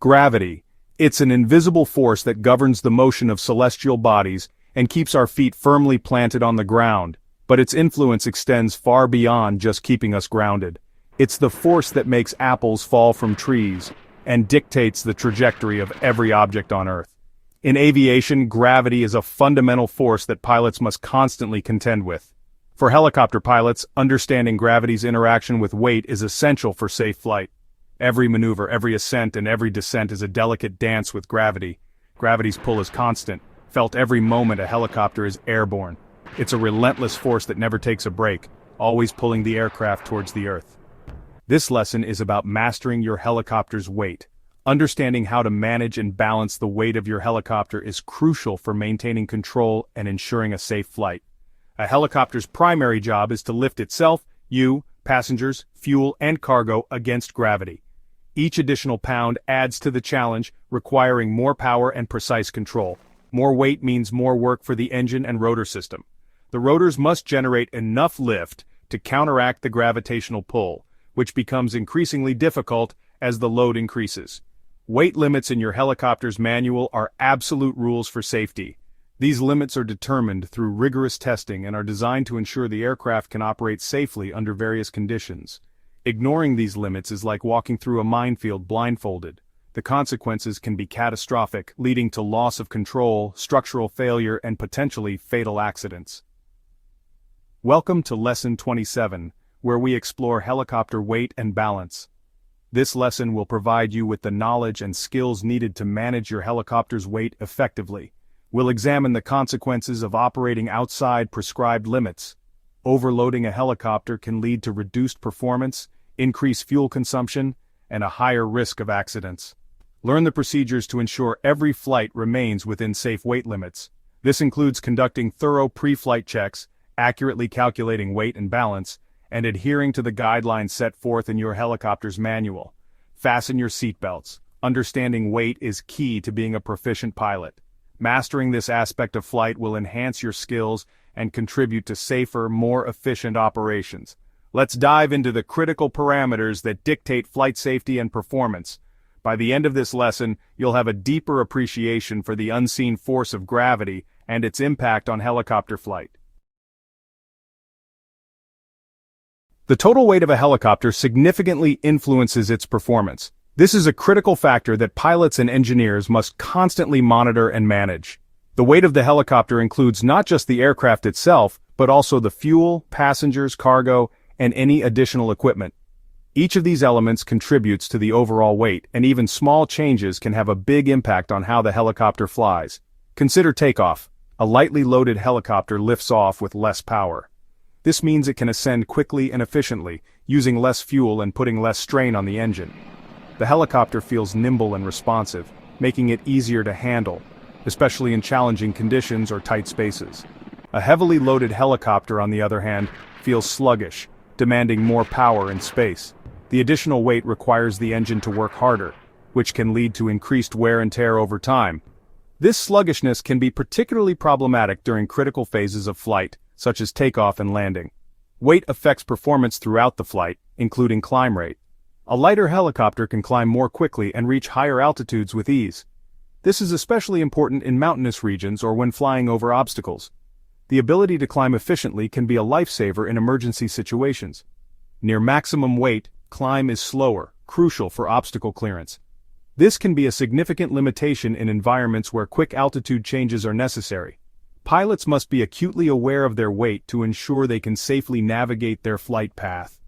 Gravity. It's an invisible force that governs the motion of celestial bodies and keeps our feet firmly planted on the ground, but its influence extends far beyond just keeping us grounded. It's the force that makes apples fall from trees and dictates the trajectory of every object on Earth. In aviation, gravity is a fundamental force that pilots must constantly contend with. For helicopter pilots, understanding gravity's interaction with weight is essential for safe flight. Every maneuver, every ascent, and every descent is a delicate dance with gravity. Gravity's pull is constant, felt every moment a helicopter is airborne. It's a relentless force that never takes a break, always pulling the aircraft towards the Earth. This lesson is about mastering your helicopter's weight. Understanding how to manage and balance the weight of your helicopter is crucial for maintaining control and ensuring a safe flight. A helicopter's primary job is to lift itself, you, passengers, fuel, and cargo against gravity. Each additional pound adds to the challenge, requiring more power and precise control. More weight means more work for the engine and rotor system. The rotors must generate enough lift to counteract the gravitational pull, which becomes increasingly difficult as the load increases. Weight limits in your helicopter's manual are absolute rules for safety. These limits are determined through rigorous testing and are designed to ensure the aircraft can operate safely under various conditions. Ignoring these limits is like walking through a minefield blindfolded. The consequences can be catastrophic, leading to loss of control, structural failure, and potentially fatal accidents. Welcome to Lesson 27, where we explore helicopter weight and balance. This lesson will provide you with the knowledge and skills needed to manage your helicopter's weight effectively. We'll examine the consequences of operating outside prescribed limits. Overloading a helicopter can lead to reduced performance, increased fuel consumption, and a higher risk of accidents. Learn the procedures to ensure every flight remains within safe weight limits. This includes conducting thorough pre-flight checks, accurately calculating weight and balance, and adhering to the guidelines set forth in your helicopter's manual. Fasten your seatbelts. Understanding weight is key to being a proficient pilot. Mastering this aspect of flight will enhance your skills and contribute to safer, more efficient operations. Let's dive into the critical parameters that dictate flight safety and performance. By the end of this lesson, you'll have a deeper appreciation for the unseen force of gravity and its impact on helicopter flight. The total weight of a helicopter significantly influences its performance. This is a critical factor that pilots and engineers must constantly monitor and manage. The weight of the helicopter includes not just the aircraft itself, but also the fuel, passengers, cargo, and any additional equipment. Each of these elements contributes to the overall weight, and even small changes can have a big impact on how the helicopter flies. Consider takeoff. A lightly loaded helicopter lifts off with less power. This means it can ascend quickly and efficiently, using less fuel and putting less strain on the engine. The helicopter feels nimble and responsive, making it easier to handle, especially in challenging conditions or tight spaces. A heavily loaded helicopter, on the other hand, feels sluggish, demanding more power and space. The additional weight requires the engine to work harder, which can lead to increased wear and tear over time. This sluggishness can be particularly problematic during critical phases of flight, such as takeoff and landing. Weight affects performance throughout the flight, including climb rate. A lighter helicopter can climb more quickly and reach higher altitudes with ease. This is especially important in mountainous regions or when flying over obstacles. The ability to climb efficiently can be a lifesaver in emergency situations. Near maximum weight, climb is slower, crucial for obstacle clearance. This can be a significant limitation in environments where quick altitude changes are necessary. Pilots must be acutely aware of their weight to ensure they can safely navigate their flight path.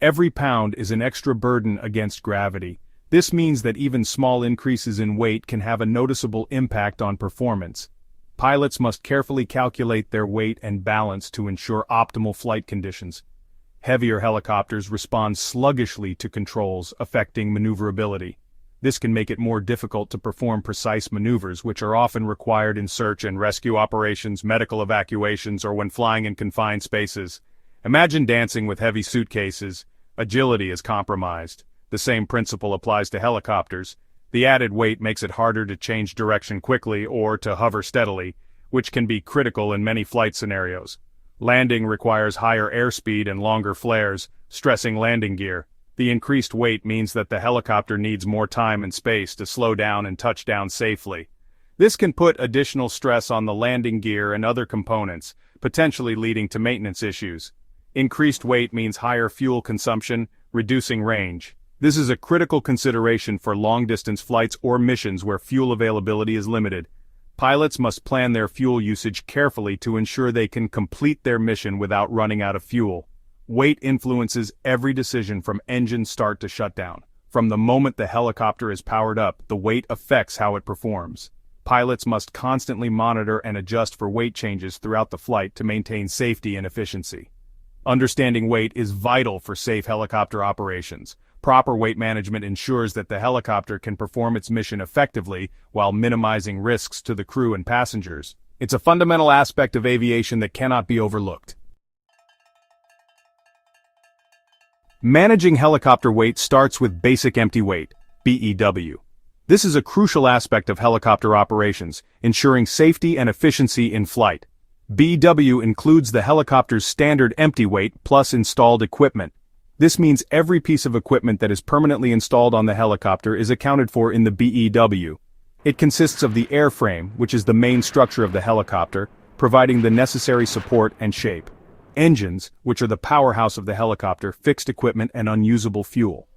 Every pound is an extra burden against gravity. This means that even small increases in weight can have a noticeable impact on performance. Pilots must carefully calculate their weight and balance to ensure optimal flight conditions. Heavier helicopters respond sluggishly to controls, affecting maneuverability. This can make it more difficult to perform precise maneuvers, which are often required in search and rescue operations, medical evacuations, or when flying in confined spaces. Imagine dancing with heavy suitcases. Agility is compromised. The same principle applies to helicopters. The added weight makes it harder to change direction quickly or to hover steadily, which can be critical in many flight scenarios. Landing requires higher airspeed and longer flares, stressing landing gear. The increased weight means that the helicopter needs more time and space to slow down and touch down safely. This can put additional stress on the landing gear and other components, potentially leading to maintenance issues. Increased weight means higher fuel consumption, reducing range. This is a critical consideration for long-distance flights or missions where fuel availability is limited. Pilots must plan their fuel usage carefully to ensure they can complete their mission without running out of fuel. Weight influences every decision from engine start to shutdown. From the moment the helicopter is powered up, the weight affects how it performs. Pilots must constantly monitor and adjust for weight changes throughout the flight to maintain safety and efficiency. Understanding weight is vital for safe helicopter operations. Proper weight management ensures that the helicopter can perform its mission effectively while minimizing risks to the crew and passengers. It's a fundamental aspect of aviation that cannot be overlooked. Managing helicopter weight starts with basic empty weight, BEW. This is a crucial aspect of helicopter operations, ensuring safety and efficiency in flight. BEW includes the helicopter's standard empty weight plus installed equipment. This means every piece of equipment that is permanently installed on the helicopter is accounted for in the BEW. It consists of the airframe, which is the main structure of the helicopter, providing the necessary support and shape. Engines, which are the powerhouse of the helicopter, fixed equipment, and unusable fuel.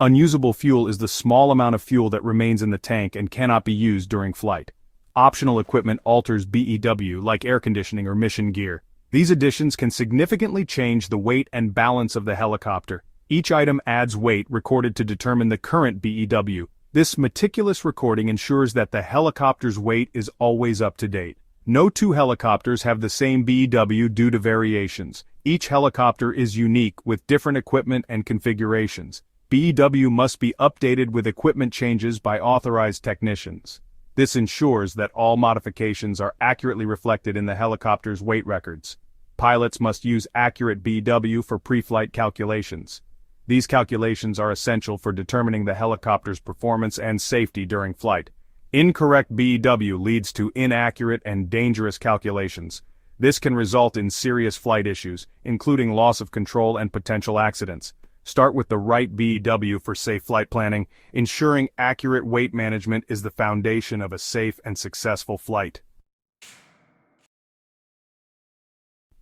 Unusable fuel is the small amount of fuel that remains in the tank and cannot be used during flight. Optional equipment alters BEW, like air conditioning or mission gear. These additions can significantly change the weight and balance of the helicopter. Each item adds weight recorded to determine the current BEW. This meticulous recording ensures that the helicopter's weight is always up to date. No two helicopters have the same BEW due to variations. Each helicopter is unique with different equipment and configurations. BEW must be updated with equipment changes by authorized technicians. This ensures that all modifications are accurately reflected in the helicopter's weight records. Pilots must use accurate BEW for pre-flight calculations. These calculations are essential for determining the helicopter's performance and safety during flight. Incorrect BEW leads to inaccurate and dangerous calculations. This can result in serious flight issues, including loss of control and potential accidents. Start with the right BEW for safe flight planning. Ensuring accurate weight management is the foundation of a safe and successful flight.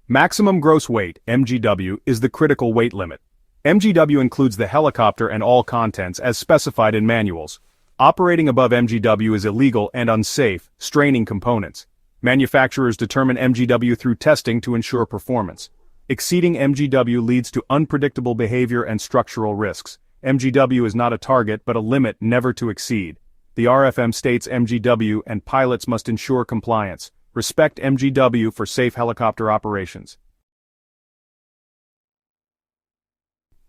Maximum gross weight, MGW, is the critical weight limit. MGW includes the helicopter and all contents as specified in manuals. Operating above MGW is illegal and unsafe, straining components. Manufacturers determine MGW through testing to ensure performance. Exceeding MGW leads to unpredictable behavior and structural risks. MGW is not a target but a limit never to exceed. The RFM states MGW and pilots must ensure compliance. Respect MGW for safe helicopter operations.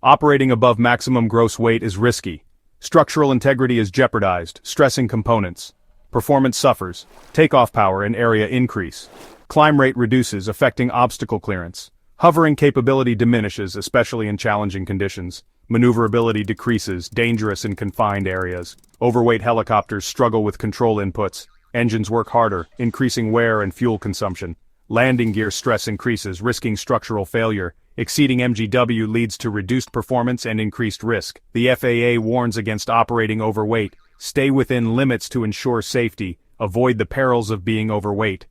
Operating above maximum gross weight is risky. Structural integrity is jeopardized, stressing components. Performance suffers. Takeoff power and area increase. Climb rate reduces, affecting obstacle clearance. Hovering capability diminishes, especially in challenging conditions. Maneuverability decreases, dangerous in confined areas. Overweight helicopters struggle with control inputs. Engines work harder, increasing wear and fuel consumption. Landing gear stress increases, risking structural failure. Exceeding MGW leads to reduced performance and increased risk. The FAA warns against operating overweight. Stay within limits to ensure safety. Avoid the perils of being overweight.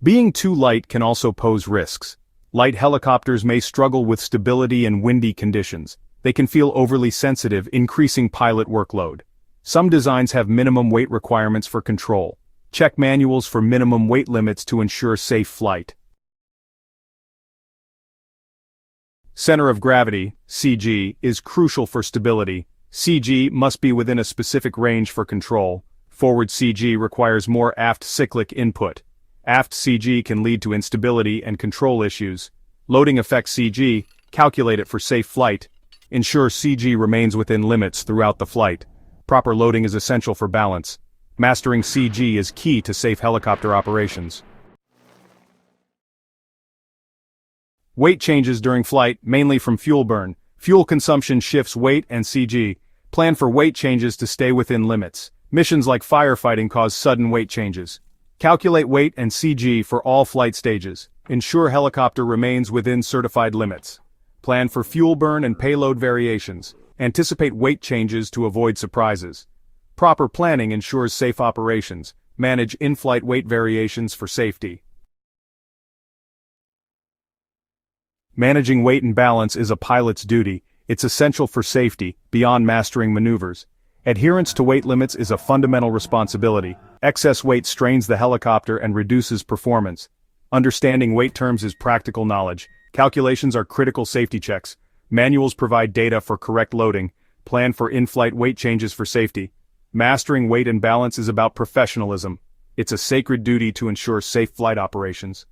Being too light can also pose risks. Light helicopters may struggle with stability in windy conditions. They can feel overly sensitive, increasing pilot workload. Some designs have minimum weight requirements for control. Check manuals for minimum weight limits to ensure safe flight. Center of gravity, CG, is crucial for stability. CG must be within a specific range for control. Forward CG requires more aft cyclic input. Aft CG can lead to instability and control issues. Loading effect CG, calculate it for safe flight. Ensure CG remains within limits throughout the flight. Proper loading is essential for balance. Mastering CG is key to safe helicopter operations. Weight changes during flight, mainly from fuel burn. Fuel consumption shifts weight and CG. Plan for weight changes to stay within limits. Missions like firefighting cause sudden weight changes. Calculate weight and CG for all flight stages. Ensure helicopter remains within certified limits. Plan for fuel burn and payload variations. Anticipate weight changes to avoid surprises. Proper planning ensures safe operations. Manage in-flight weight variations for safety. Managing weight and balance is a pilot's duty. It's essential for safety, beyond mastering maneuvers. Adherence to weight limits is a fundamental responsibility. Excess weight strains the helicopter and reduces performance. Understanding weight terms is practical knowledge. Calculations are critical safety checks. Manuals provide data for correct loading. Plan for in-flight weight changes for safety. Mastering weight and balance is about professionalism. It's a sacred duty to ensure safe flight operations.